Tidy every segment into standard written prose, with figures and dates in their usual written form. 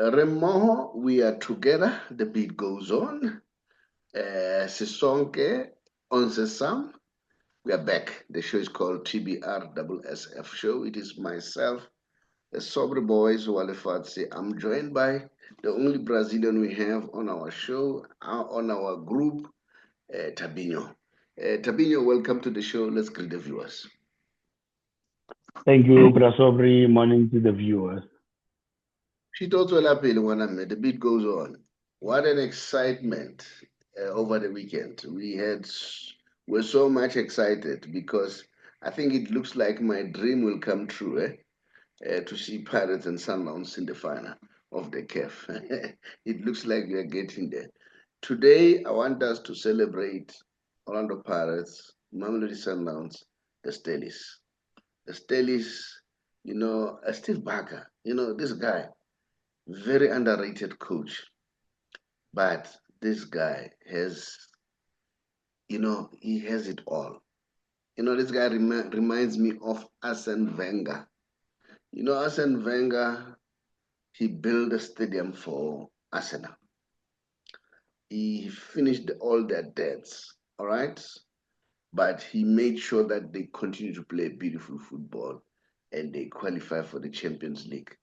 Remoho, we are together. The beat goes on. Sisonke on Sesam. We are back. The show is called TBR SSF Show. It is myself, the Saubrey Boyz Walefatshe. I'm joined by the only Brazilian we have on our show, on our group, Thabinho. Thabinho, welcome to the show. Let's greet the viewers. Thank you, Brasobri. Morning to the viewers. Moshito O Tjwela Pele, the beat goes on. What an excitement over the weekend. We're so much excited because I think it looks like my dream will come true, to see Pirates and Sundowns in the final of the CAF. It looks like we are getting there. Today, I want us to celebrate Orlando Pirates, Mamelodi Sundowns, the Stellies. The Stellies, Steve Barker, this guy, very underrated coach, but this guy he has it all. This guy reminds me of Arsene Wenger. Arsene Wenger, he built a stadium for Arsenal. He finished all their debts, all right? But he made sure that they continue to play beautiful football and they qualify for the Champions League.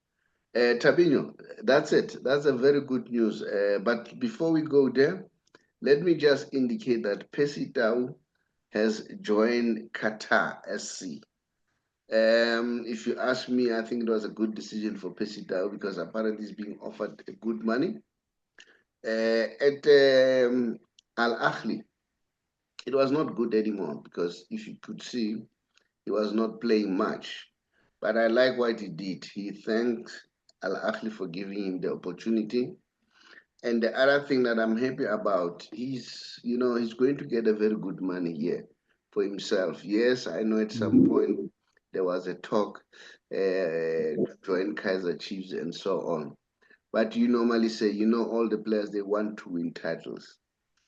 Thabinho, that's it. That's a very good news. But before we go there, let me just indicate that Percy Tau has joined Qatar SC. If you ask me, I think it was a good decision for Percy Tau because apparently he's being offered good money. At Al Ahly, it was not good anymore because if you could see, he was not playing much. But I like what he did. He thanked Al Ahly for giving him the opportunity. And the other thing that I'm happy about, he's going to get a very good money here for himself. Yes, I know at some point there was a talk to join Kaiser Chiefs and so on. But you normally say, all the players, they want to win titles.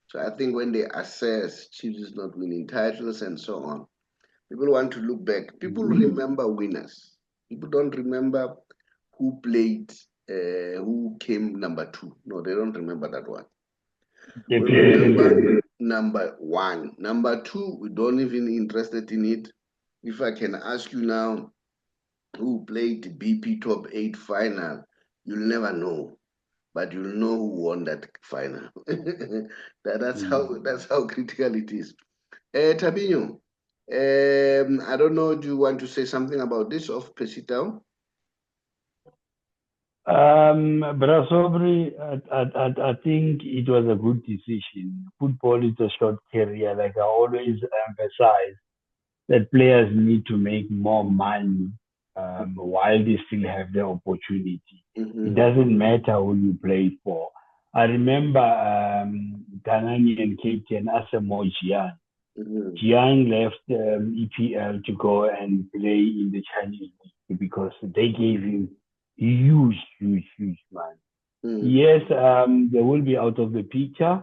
So I think when they assess Chiefs is not winning titles and so on, people want to look back. People remember winners. People don't remember who played, who came number two. No, they don't remember that one. We Definitely. remember number one. Number two, we don't even interested in it. If I can ask you now, who played the BP Top 8 final, you'll never know. But you'll know who won that final. That's how critical it is. Thabinho, I don't know, do you want to say something about this of Pesitao? Brasobri, I think it was a good decision. Football is a short career. Like I always emphasize, that players need to make more money while they still have the opportunity. It Mm-hmm. doesn't matter who you play for. I remember Ghanaian captain Asamoah Gyan. Mm-hmm. Jiang left EPL to go and play in the Chinese league because they gave him huge money. Mm-hmm. Yes, they will be out of the picture,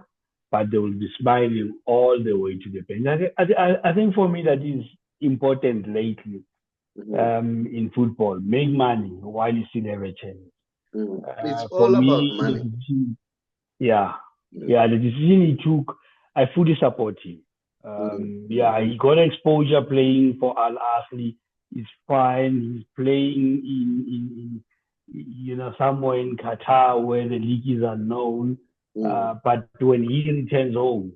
but they will be smiling all the way to the bench. I think for me that is important lately Mm-hmm. in football. Make money while you still have a chance. Mm-hmm. It's For all about me, the money. decision, yeah, Mm-hmm. yeah, the decision he took, I fully support him. Mm-hmm. Yeah, he got exposure playing for Al Ahly. He's fine. He's playing somewhere in Qatar where the league is unknown. Mm-hmm. But when he returns home,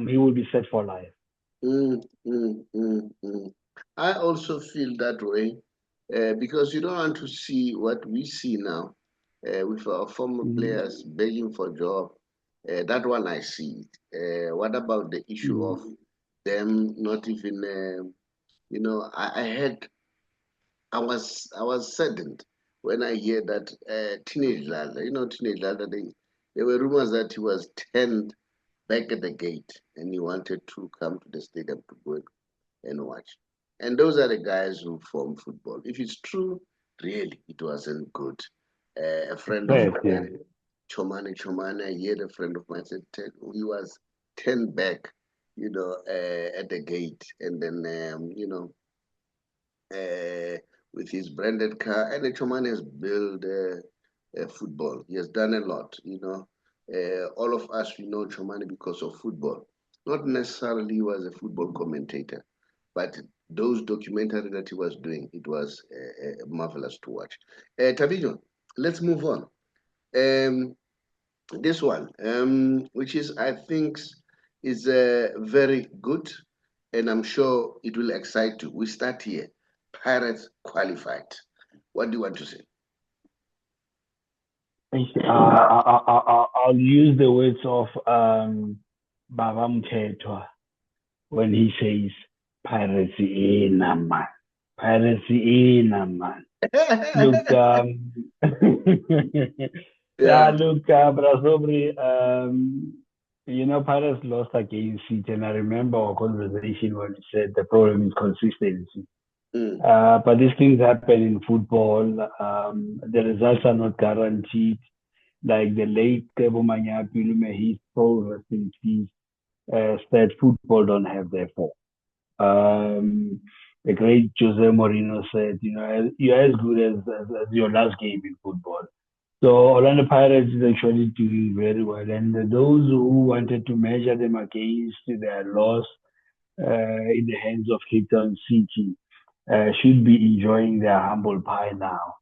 he will be set for life. Mm, mm, mm, mm. I also feel that way because you don't want to see what we see now with our former Mm, players begging for job. That one I see it. What about the issue of mm, them not even? I had I was saddened when I hear that teenage lad. Teenage lad. There were rumors that he was turned back at the gate and he wanted to come to the stadium to go and watch. And those are the guys who form football. If it's true, really, it wasn't good. A friend of Correct, yeah. mine, Chomane, I heard a friend of mine said he was turned back, at the gate, and then, uh, with his branded car. And the Chomane has built football. He has done a lot, you know. All of us, we know Chomani because of football. Not necessarily he was a football commentator, but those documentaries that he was doing, it was marvelous to watch. Thabinho, let's move on. Um, this one, which is, I think, is very good, and I'm sure it will excite you. We start here. Pirates qualified. What do you want to say? I'll use the words of Baba Mthethwa when he says, piracy man. Piracy man. Look, Yeah. look, Brasobri, Pirates lost against it, and I remember our conversation when we said the problem is consistency. Mm. But these things happen in football. The results are not guaranteed. Like the late Thabo Maake, may his soul rest in peace, said football don't have therefore. The great Jose Mourinho said, you're as good as your last game in football. So Orlando Pirates is actually doing very well. And those who wanted to measure them against their loss in the hands of Cape Town City should be enjoying their humble pie now.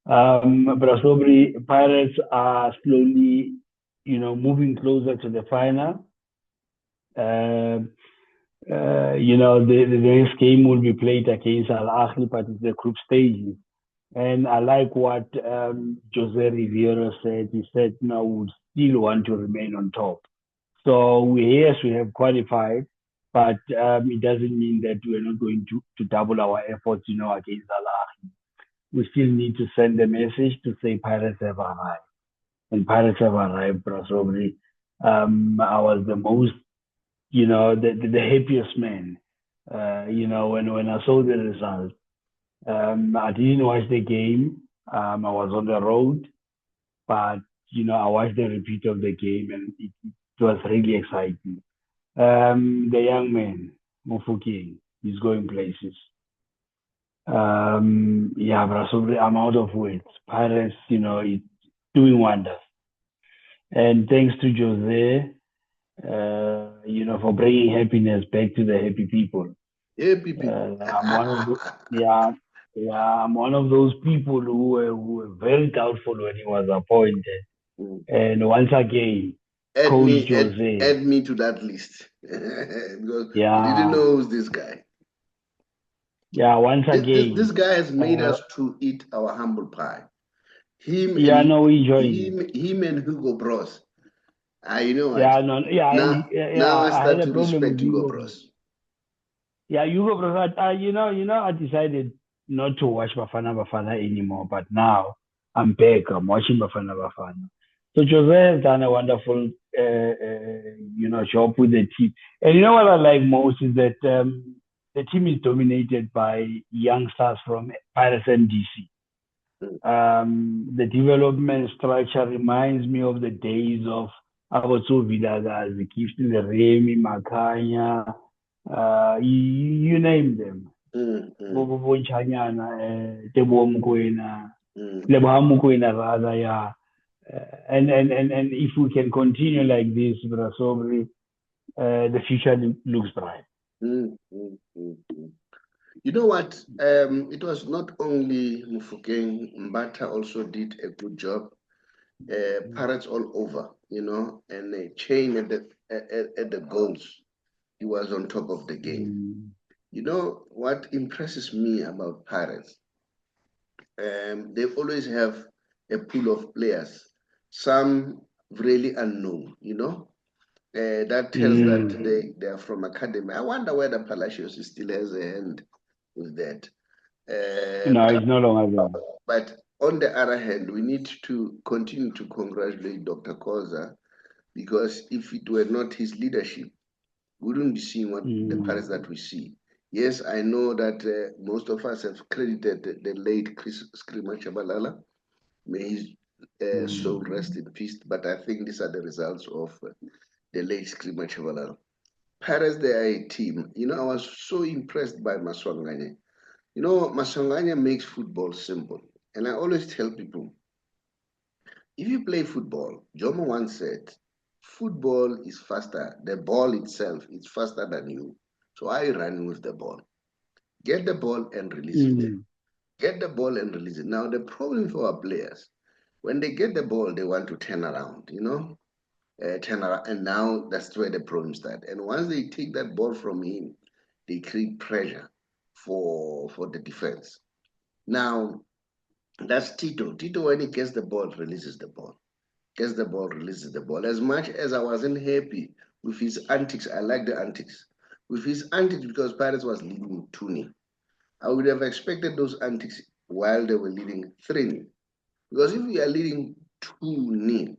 But probably Pirates are slowly, moving closer to the final. The next game will be played against Al Ahly, but it's the group stages. And I like what Jose Riviera said. He said, no, we still want to remain on top. So, yes, we have qualified, but it doesn't mean that we're not going to double our efforts, against Al Ahly. We still need to send a message to say Pirates have arrived. And Pirates have arrived, probably. I was the most, the happiest man, when I saw the result. I didn't watch the game. I was on the road, but I watched the repeat of the game, and it was really exciting. The young man, Mofokeng, he's going places. Yeah, but so I'm out of words. Pirates, it's doing wonders. And thanks to Jose, for bringing happiness back to the happy people. Happy people. I'm one of the, yeah, I'm one of those people who were very doubtful when he was appointed. Mm. And once again, Add Coach me, Jose, add me to that list because we didn't yeah, know who's this guy. yeah, once This again, guy has made uh, us to eat our humble pie. Him yeah, and no, we joined. him and Hugo Bros. You know what? Yeah, no, yeah, Now I I had start a to problem with respect Hugo Hugo. Bros. Yeah, Hugo Bros. I decided not to watch Bafana Bafana anymore, but now I'm back. I'm watching Bafana Bafana. So Jose has done a wonderful, job with the team. And you know what I like most is that the team is dominated by youngsters from Paris and DC. Mm. The development structure reminds me of the days of Abotso Vilakazi, Gifty the Remy, Makanya, you name them. Mm, mm, Bobo Bonchanyana, Tebo Mkwena, mm. Leboha Mokoena rather, yeah. And if we can continue like this, Brasobri, the future looks bright. Mm, mm, mm, mm. You know what? It was not only Mufokeng, Mbata also did a good job. Pirates all over, and a chain at the goals. He was on top of the game. Mm. You know what impresses me about Pirates? They always have a pool of players, some really unknown, that tells that Mm. they are from academy. I wonder whether Palacios still has a hand with that. No, But, it's no longer there. but on the other hand, we need to continue to congratulate Dr. Koza because if it were not his leadership, we wouldn't be seeing what the Mm. Paris that we see. Yes, I know that most of us have credited the late Chris Skrima Chabalala. May his soul Mm. rest in peace. But I think these are the results of the late Skrima Chabalala. Paris, they are a team. I was so impressed by Maswanganye. Maswanganye makes football simple. And I always tell people, if you play football, Jomo once said, football is faster. The ball itself is faster than you. So I run with the ball. Get the ball and release it. Get the ball and release it. Now, the problem for our players, when they get the ball, they want to turn around, turn around. And now that's where the problem starts. And once they take that ball from him, they create pressure for the defense. Now, that's Tito. Tito, when he gets the ball, releases the ball. Gets the ball, releases the ball. As much as I wasn't happy with his antics, I like the antics. With his antics, because Paris was leading 2-0. I would have expected those antics while they were leading 3-0. Because if we are leading 2-0,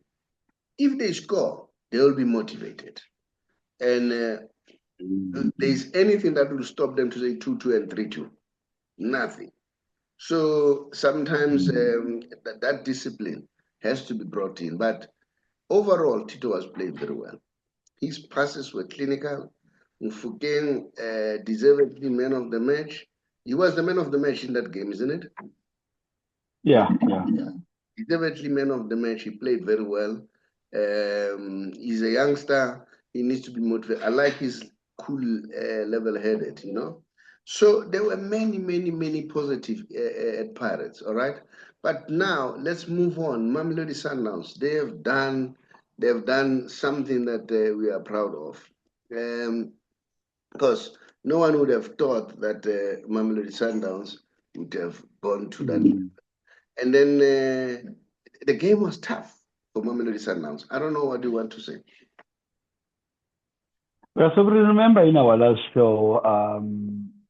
if they score, they will be motivated. And there's anything that will stop them to say 2-2 and 3-2? Nothing. So sometimes that discipline has to be brought in. But overall, Tito was playing very well. His passes were clinical. Mufukeng deservedly man of the match. He was the man of the match in that game, isn't it? Yeah. Deservedly man of the match. He played very well. He's a youngster. He needs to be motivated. I like his cool, level-headed, So there were many positive at Pirates, all right? But now let's move on. Mamelodi Sundowns, they've done something that we are proud of. Because no one would have thought that Mamelodi Sundowns would have gone to that level. And then the game was tough for Mamelodi Sundowns. I don't know what you want to say. Well, so remember in our last show,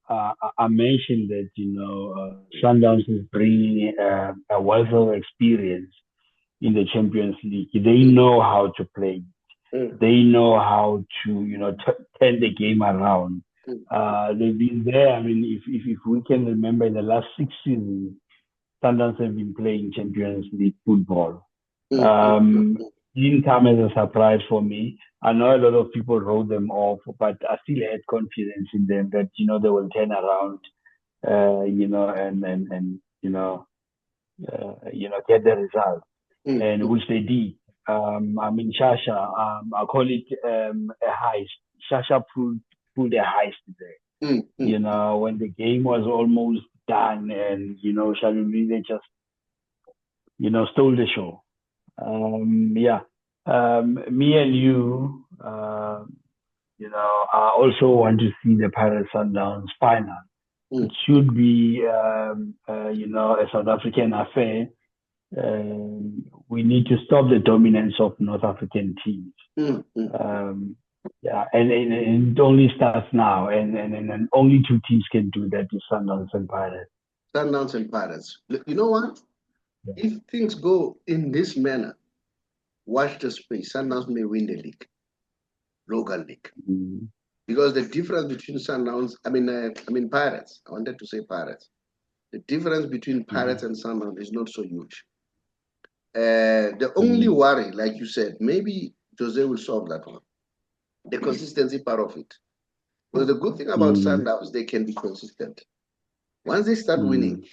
I mentioned that Sundowns is bringing a wealth of experience in the Champions League. They know how to play. They know how to turn the game around. They've been there. I mean, if we can remember, in the last 6 seasons, Sundowns have been playing Champions League football. Didn't come as a surprise for me. I know a lot of people wrote them off, but I still had confidence in them that they will turn around, get the result, and which they did. I mean, Shasha, I call it a heist. Shasha pulled a heist there. When the game was almost done, and Shalomile just stole the show. Me and you, I also want to see the Pirates Sundowns final. It should be, a South African affair. We need to stop the dominance of North African teams. And it only starts now, and only two teams can do that: the Sundowns and Pirates. Sundowns and Pirates. You know what? Yeah. If things go in this manner, watch the space. Sundowns may win the league, local league, because the difference between Sundowns, I mean Pirates. I wanted to say Pirates. The difference between Pirates and Sundowns is not so huge. The only worry, like you said, maybe Jose will solve that one. The consistency part of it. Because the good thing about Sundowns, they can be consistent. Once they start winning,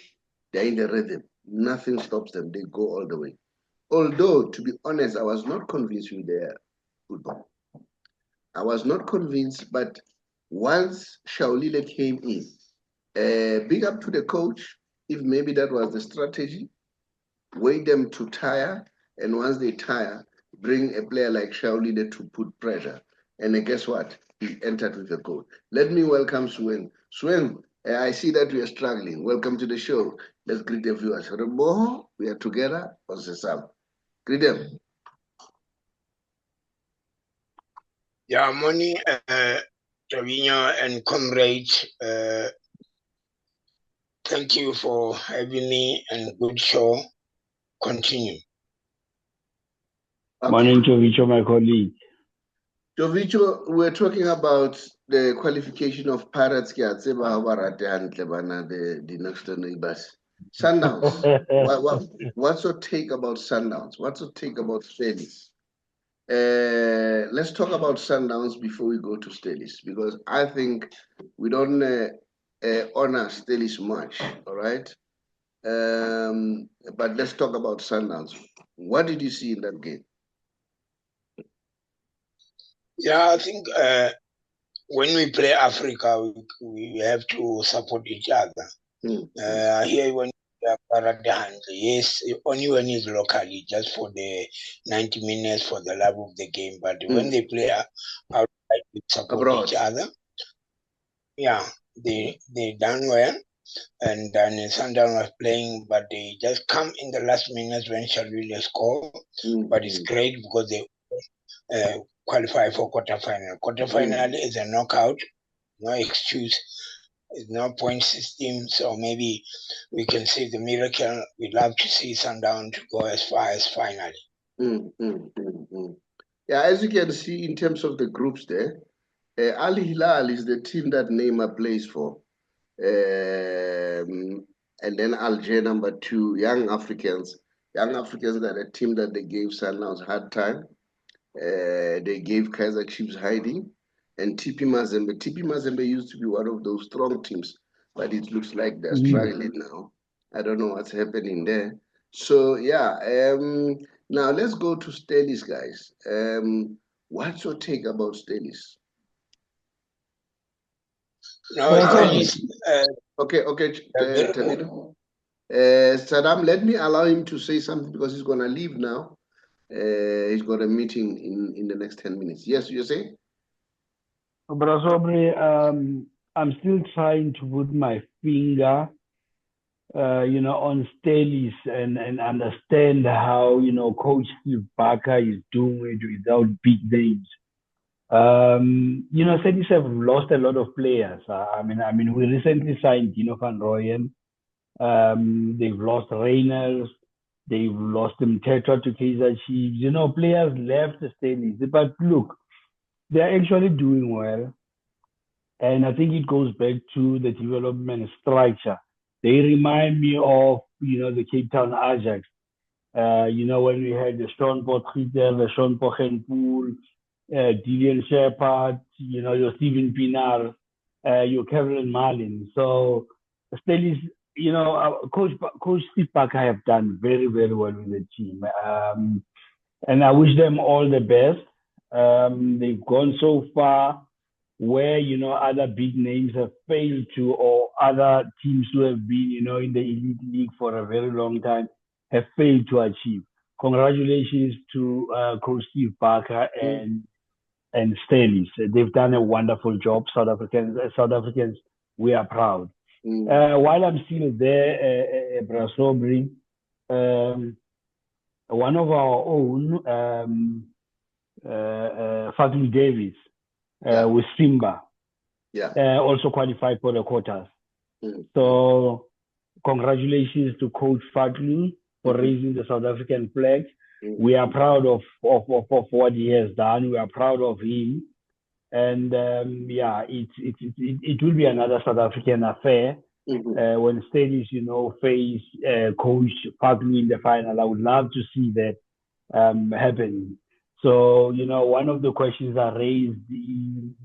they're in the rhythm. Nothing stops them. They go all the way. Although, to be honest, I was not convinced with their football. I was not convinced, but once Shaulile came in, big up to the coach, if maybe that was the strategy, wait them to tire, and once they tire, bring a player like Shaulile to put pressure. And guess what? He entered with a goal. Let me welcome Swen. Swen, I see that we are struggling. Welcome to the show. Let's greet the viewers. Remo, we are together on Sesam. Greet them. Yeah, morning, Thabinho and comrades. Thank you for having me and good show. Continue. Okay. Morning, Jovicho, my colleague. Jovicho, we're talking about the qualification of Pirates. The next neighbors. Sundowns. What's your take about Sundowns? What's your take about Stellies? Let's talk about Sundowns before we go to Stellies, because I think we don't honor Stellies much, all right? But let's talk about Sundowns. What did you see in that game? Yeah, I think when we play Africa, we have to support each other. Here when we are at the hand, yes, only when it's locally, just for the 90 minutes for the love of the game. But when they play outside, we support each other. Yeah, they done well. And then Sundowns was playing, but they just come in the last minutes when Shalwile score. But it's great because they qualify for quarterfinal. Quarterfinal is a knockout, no excuse. It's no point system, so maybe we can say the miracle. We'd love to see Sundown to go as far as finally. Yeah, as you can see in terms of the groups there, Al Hilal is the team that Neymar plays for. And then Alger number 2, Young Africans. Young Africans are a team that they gave Sundowns hard time. They gave Kaizer Chiefs hiding. And TP Mazembe. TP Mazembe used to be one of those strong teams, but it looks like they're struggling now. I don't know what's happening there. So, yeah, now let's go to Stellies, guys. What's your take about Stellies? No, Stellies. Okay, Thabinho. Saddam, let me allow him to say something because he's going to leave now. He's got a meeting in the next 10 minutes. Yes, you say? But Saubrey, I'm still trying to put my finger, on Stellies and understand how, Coach Steve Barker is doing it without big names. Stellies have lost a lot of players. I mean, we recently signed Dino van Rooyen. They've lost Reynolds. They've lost Mthethwa to Kaizer Chiefs. Players left the Stellies. But look, they're actually doing well. And I think it goes back to the development structure. They remind me of, the Cape Town Ajax. When we had the Sean Potgieter, the Sean Pochenpoel, Dillian Shepard, your Steven Pienaar, your Kevin Marlin. So Stellies, Coach Steve Barker have done very, very well with the team. And I wish them all the best. They've gone so far where, other big names have failed to, or other teams who have been, in the elite league for a very long time have failed to achieve. Congratulations to Coach Steve Barker and Stellies. They've done a wonderful job. South Africans, we are proud. While I'm still there, Saubrey, one of our own, Fadlu Davis, with Simba, also qualified for the quarters. So congratulations to Coach Fadlu for raising the South African flag. We are proud of what he has done. We are proud of him. And it will be another South African affair when Stellies, face Coach Fadlu in the final. I would love to see that happen. So, one of the questions I raised in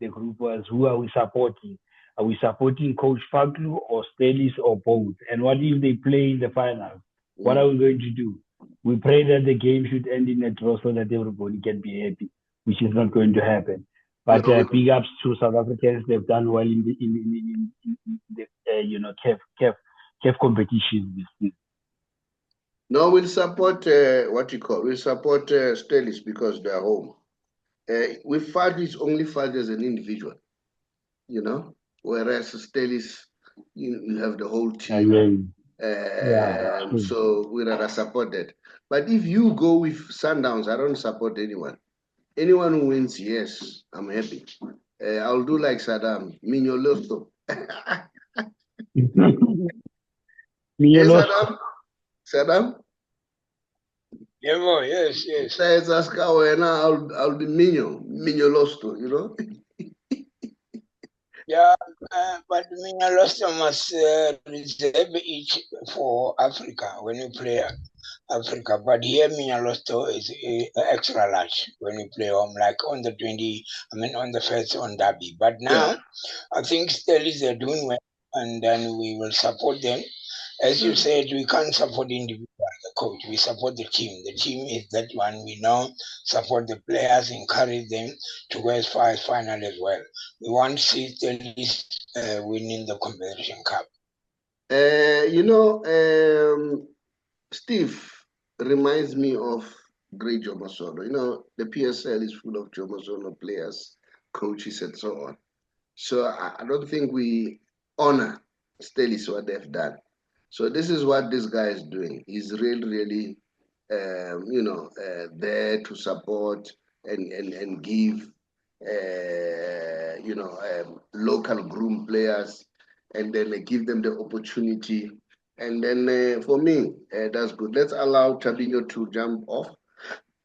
the group was, who are we supporting? Are we supporting Coach Fadlu or Stellies or both? And what if they play in the final? What are we going to do? We pray that the game should end in a draw so that everybody can be happy, which is not going to happen. But big ups to South Africans. They've done well in the CAF competitions this season. No, we'll support we'll support Stellies because they're home. With Fadlu, it's only Fadlu as an individual, whereas Stellies, you have the whole team. So we'd rather support that. But if you go with Sundowns, I don't support anyone. Anyone who wins, yes, I'm happy. I'll do like Saddam, Minyo Losto. Saddam? Yes. I'll be Minyo Losto, Yeah, but Minyo Losto must reserve each for Africa when we play Africa. But here Minyo Losto is extra large when we play home, like on the on the first on Derby. But now, I think Stellies are doing well, and then we will support them. As you said, we can't support individuals. coach. We support the team. The team is that one we know. Support the players, encourage them to go as far as final as well. We want to see Stellies winning the competition cup. Steve reminds me of great Jomo Sono. The PSL is full of Jomo Sono players, coaches, and so on. So I don't think we honor Stellies what they've done. So this is what this guy is doing. He's really, there to support and give, local groom players, and then give them the opportunity. And then for me, that's good. Let's allow Thabinho to jump off,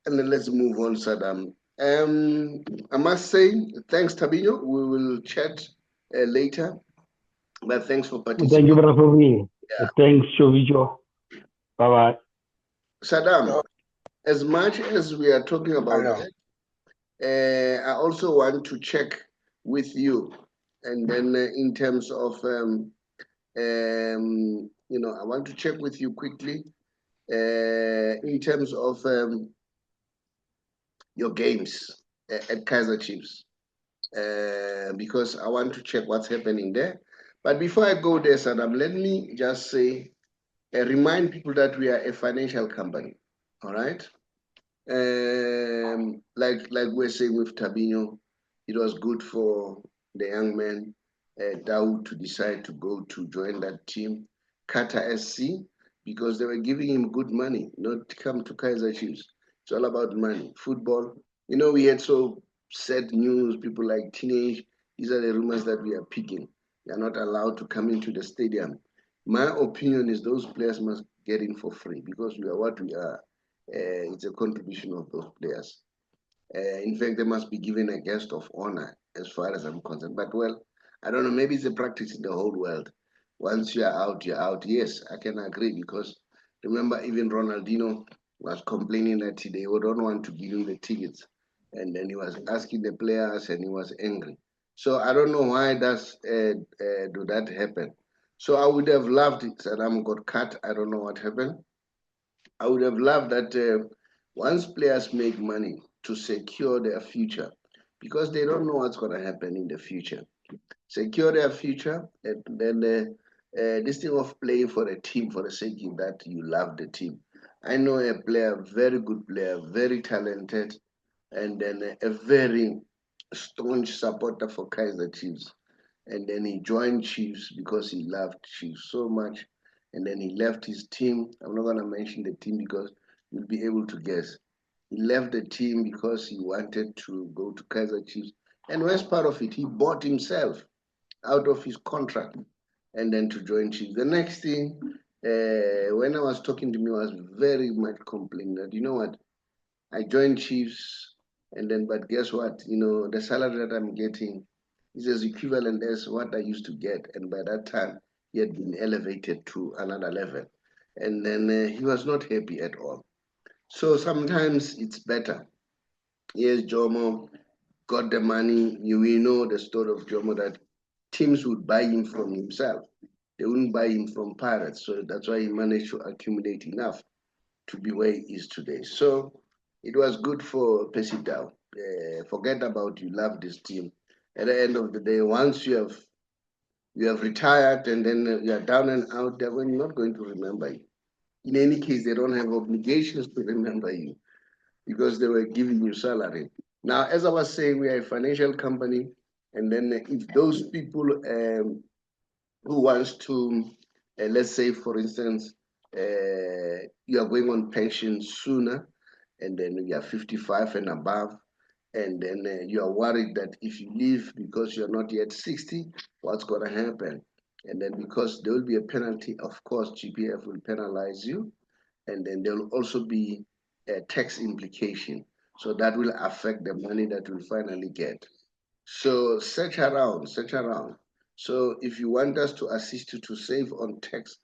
and then let's move on, Saddam. I must say, thanks, Thabinho. We will chat later. But thanks for participating. Thank you, Brother Fumi. Thanks, Shovijo. Bye-bye. Saddam, as much as we are talking about that, I also want to check with you. And then in terms of, I want to check with you quickly in terms of your games at Kaizer Chiefs, because I want to check what's happening there. But before I go there, Saddam, let me just say, remind people that we are a financial company, all right? Like we're saying with Thabinho, it was good for the young man, Dawood, to decide to go to join that team, Qatar SC, because they were giving him good money, not to come to Kaizer Chiefs. It's all about money. Football, we had so sad news, people like Teenage, these are the rumors that we are picking. They are not allowed to come into the stadium. My opinion is those players must get in for free because we are what we are. It's a contribution of those players. In fact, they must be given a guest of honor as far as I'm concerned. But well, I don't know, maybe it's a practice in the whole world. Once you're out, you're out. Yes, I can agree because remember even Ronaldinho was complaining that they don't want to give him the tickets. And then he was asking the players and he was angry. So I don't know why does do that happen. So I would have loved it. Saddam got cut. I don't know what happened. I would have loved that once players make money to secure their future, because they don't know what's going to happen in the future. Secure their future, and then this thing of playing for a team for the sake of that you love the team. I know a player, very good player, very talented, and then a very staunch supporter for Kaizer Chiefs. And then he joined Chiefs because he loved Chiefs so much. And then he left his team. I'm not going to mention the team because you'll be able to guess. He left the team because he wanted to go to Kaizer Chiefs. And worst part of it, he bought himself out of his contract and then to join Chiefs. The next thing, when I was talking to him, I was very much complaining that, you know what, I joined Chiefs, and then, but guess what, the salary that I'm getting is as equivalent as what I used to get. And by that time, he had been elevated to another level. And then he was not happy at all. So sometimes it's better. Yes, Jomo got the money. We know the story of Jomo that teams would buy him from himself. They wouldn't buy him from Pirates. So that's why he managed to accumulate enough to be where he is today. So it was good for Pesidao. Forget about you love this team. At the end of the day, once you have retired and then you are down and out, they're not going to remember you. In any case, they don't have obligations to remember you because they were giving you salary. Now, as I was saying, we are a financial company, and then if those people who wants to, let's say, for instance, you are going on pension sooner, and then you are 55 and above, and then you are worried that if you leave because you're not yet 60, what's going to happen? And then because there will be a penalty, of course, GPF will penalize you, and then there will also be a tax implication. So that will affect the money that we'll finally get. So search around, search around. So if you want us to assist you to save on tax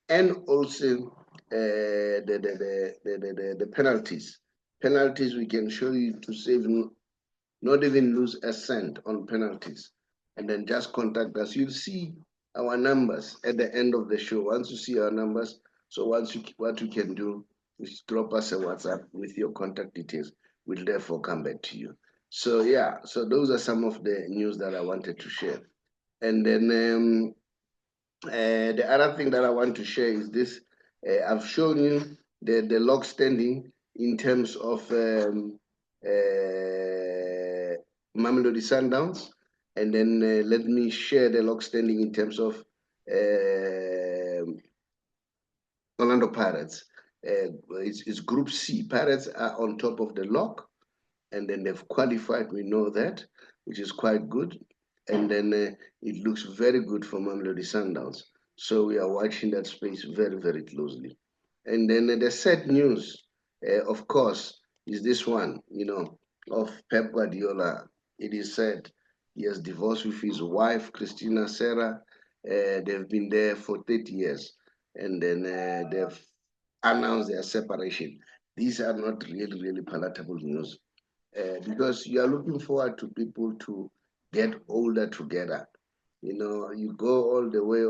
and also the penalties, we can show you to save, not even lose a cent on penalties. And then just contact us. You'll see our numbers at the end of the show. Once you see our numbers, So what you can do is drop us a WhatsApp with your contact details. We'll therefore come back to you. So yeah, so those are some of the news that I wanted to share. And then the other thing that I want to share is this. I've shown you the log standing in terms of Mamelodi Sundowns. And then let me share the log standing in terms of Orlando Pirates. It's Group C. Pirates are on top of the log, and then they've qualified. We know that, which is quite good. And then it looks very good for Mamelodi Sundowns. So we are watching that space very, very closely. And then the sad news, of course, is this one, of Pep Guardiola. It is said he has divorced with his wife, Christina Serra. They've been there for 30 years. And then they've announced their separation. These are not really, really palatable news. Because you are looking forward to people to get older together. You go all the way,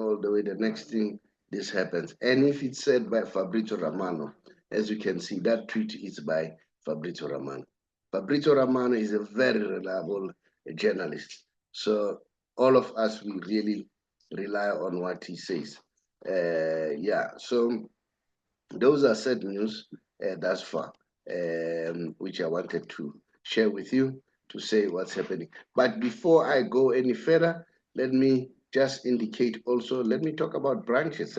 the next thing, this happens. And if it's said by Fabrizio Romano, as you can see, that tweet is by Fabrizio Romano. Fabrizio Romano is a very reliable journalist. So all of us, we really rely on what he says. Yeah, so those are sad news thus far, which I wanted to share with you to say what's happening. But before I go any further, let me just indicate also, let me talk about branches.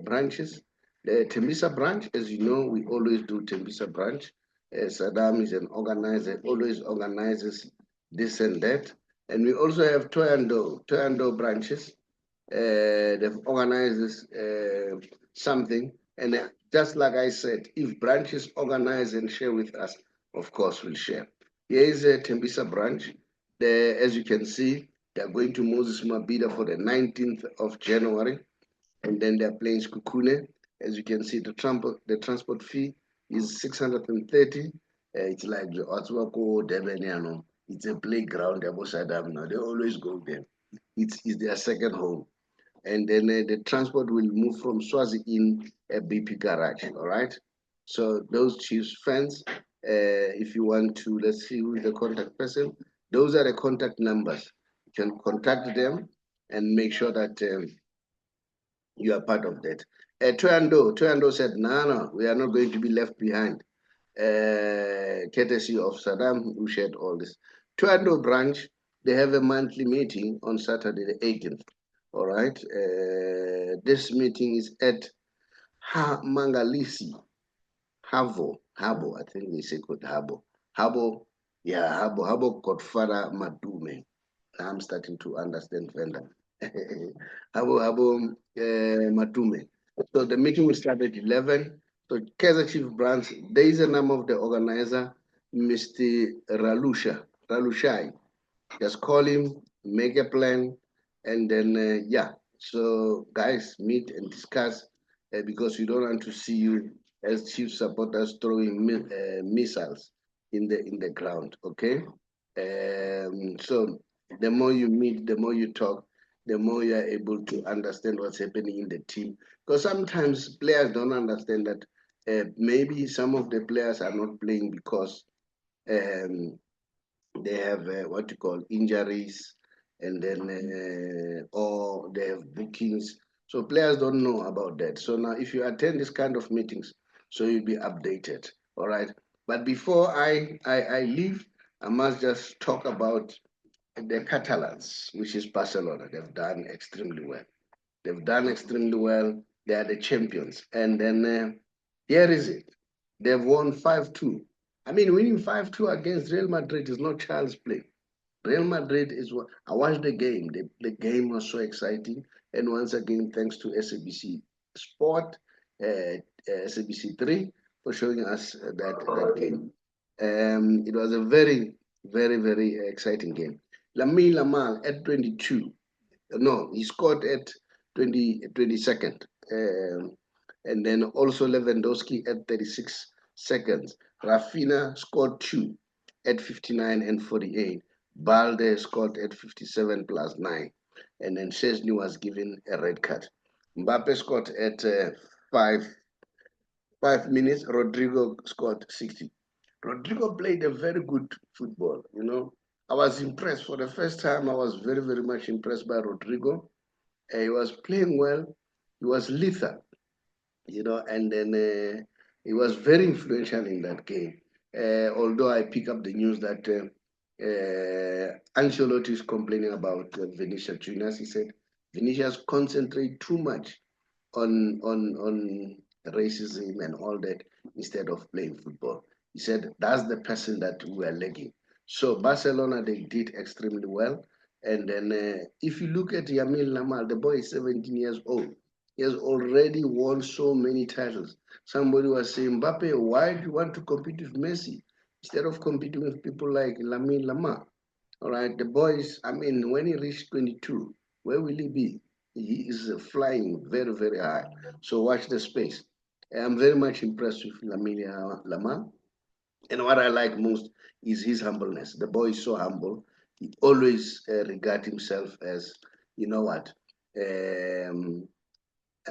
Branches. The Tembisa branch, as you know, we always do Tembisa branch. Saddam is an organizer, always organizes this and that. And we also have Toyando branches. They've organized this, something. And just like I said, if branches organize and share with us, of course we'll share. Here is a Tembisa branch. As you can see, they're going to Moses Mabhida for the 19th of January. And then they're playing Skukune. As you can see, the transport fee is 630. It's like the Otswako Debeniano. It's a playground. They always go there. It's their second home. And then the transport will move from Swazi in a BP garage, all right? So those Chiefs fans, if you want to, let's see who is the contact person. Those are the contact numbers. You can contact them and make sure that you are part of that. Toyando said, no, we are not going to be left behind. Courtesy of Saddam, who shared all this. Toyando branch, they have a monthly meeting on Saturday the 18th. All right. This meeting is at Mangalisi, Habo, I think they say called Habo. Habo Godfather Madume. I'm starting to understand Venda. Habo Madume. So the meeting will start at 11. So Kaizer Chief branch, there is a name of the organizer, Mr. Ralushai. Just call him, make a plan, and then yeah. So guys, meet and discuss because we don't want to see you as chief supporters throwing missiles in the ground. Okay. So the more you meet, the more you talk, the more you are able to understand what's happening in the team. Because sometimes players don't understand that maybe some of the players are not playing because they have what you call injuries, and then or they have bookings. So players don't know about that. So now, if you attend this kind of meetings, so you'll be updated. All right. But before I leave, I must just talk about the Catalans, which is Barcelona. They've done extremely well. They've done extremely well. They are the champions. And then here is it. They've won 5-2. I mean, winning 5-2 against Real Madrid is not child's play. Real Madrid is what I watched the game. The game was so exciting. And once again, thanks to SABC Sport, SABC 3 for showing us that game. It was a very, very, very exciting game. Lamine Yamal at 22. No, he scored at 22nd. And then also Lewandowski at 36 seconds. Rafinha scored 2 at 59 and 48. Balde scored at 57 plus 9. And then Szczesny was given a red card. Mbappe scored at 5 minutes. Rodrigo scored 60. Rodrigo played a very good football, you know. I was impressed. For the first time, I was very, very much impressed by Rodrigo. He was playing well. He was lethal, you know, and then he was very influential in that game. Although I pick up the news that Ancelotti is complaining about Vinicius Junior. He said Vinicius concentrate too much on racism and all that instead of playing football. He said that's the person that we are lacking. So Barcelona, they did extremely well. And then if you look at Yamil Lamal, the boy is 17 years old. He has already won so many titles. Somebody was saying, Mbappe, why do you want to compete with Messi instead of competing with people like Lamine Lamar? All right, the boys, I mean, when he reached 22, where will he be? He is flying very, very high. So watch the space. I'm very much impressed with Lamine Lamar. And what I like most is his humbleness. The boy is so humble. He always regards himself as, you know what, um,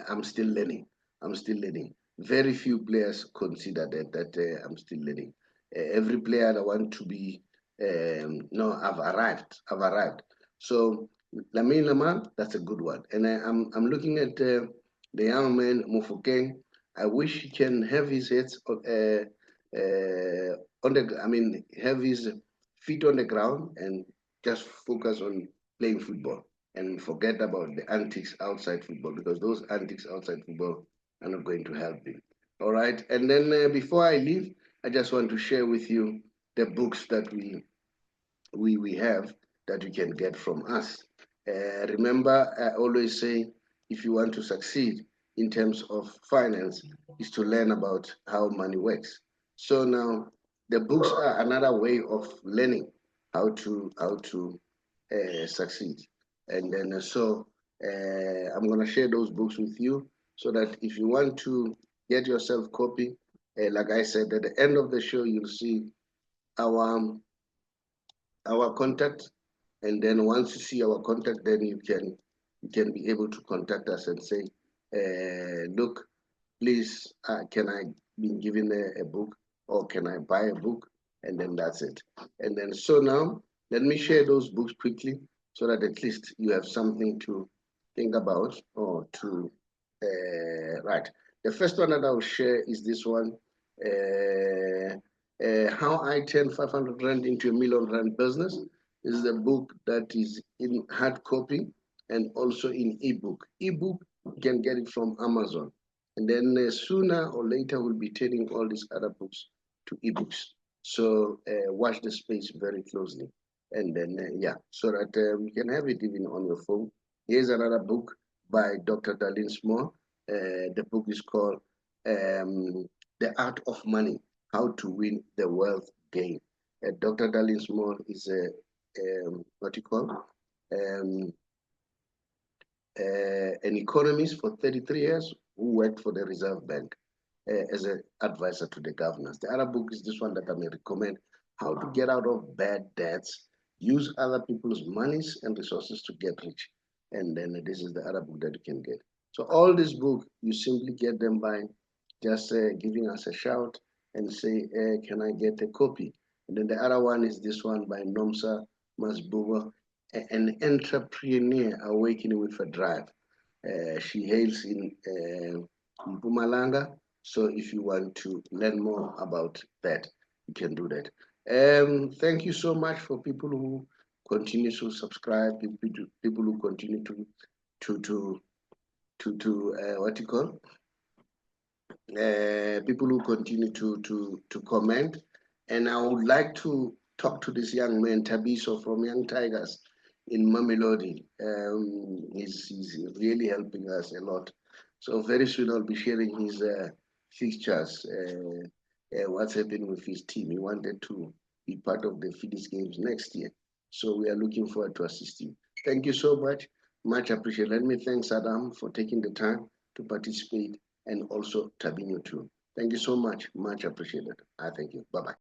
I'm still learning. I'm still learning. Very few players consider that I'm still learning. Every player that want to be, no, I've arrived. I've arrived. So Lamine Lamar, that's a good one. And I'm looking at the young man Mufokeng. I wish he can have his head on the. I mean, have his feet on the ground and just focus on playing football and forget about the antics outside football, because those antics outside football are not going to help him. All right. And then before I leave, I just want to share with you the books that we have that you can get from us. Remember, I always say, if you want to succeed in terms of finance, is to learn about how money works. So now, the books are another way of learning how to succeed. And then I'm going to share those books with you so that if you want to get yourself copy, like I said, at the end of the show, you'll see our our contact, and then once you see our contact, then you can be able to contact us and say, look, please, can I be given a book, or can I buy a book? And then that's it. And then so now let me share those books quickly so that at least you have something to think about or to write. The first one that I will share is this one. How I Turned 500 Rand into a Million Rand Business. This is a book that is in hard copy and also in ebook. Ebook, you can get it from Amazon. And then sooner or later, we'll be turning all these other books to ebooks. So watch the space very closely. And then, yeah, so that we can have it even on your phone. Here's another book by Dr. Darlene Small. The book is called The Art of Money, How to Win the Wealth Game. Dr. Darlene Small is what you call an economist for 33 years who worked for the Reserve Bank as an advisor to the governors. The other book is this one that I may recommend, How to Get Out of Bad Debts, Use Other People's Monies and Resources to Get Rich. And then this is the other book that you can get. So all these books, you simply get them by just giving us a shout and say, can I get a copy? And then the other one is this one by Nomsa Masbugo, An Entrepreneur Awakening with a Drive. She hails in Mpumalanga. So if you want to learn more about that, you can do that. Thank you so much for people who continue to subscribe, people who continue to what you call, people who continue to comment. And I would like to talk to this young man, Thabiso from Young Tigers in Mamelodi. He's really helping us a lot. So very soon I'll be sharing his fixtures, what's happening with his team. He wanted to be part of the Phillies games next year. So we are looking forward to assist you. Thank you so much. Much appreciated. Let me thank Saddam for taking the time to participate, and also Thabinho too. Thank you so much. Much appreciated. I thank you. Bye-bye.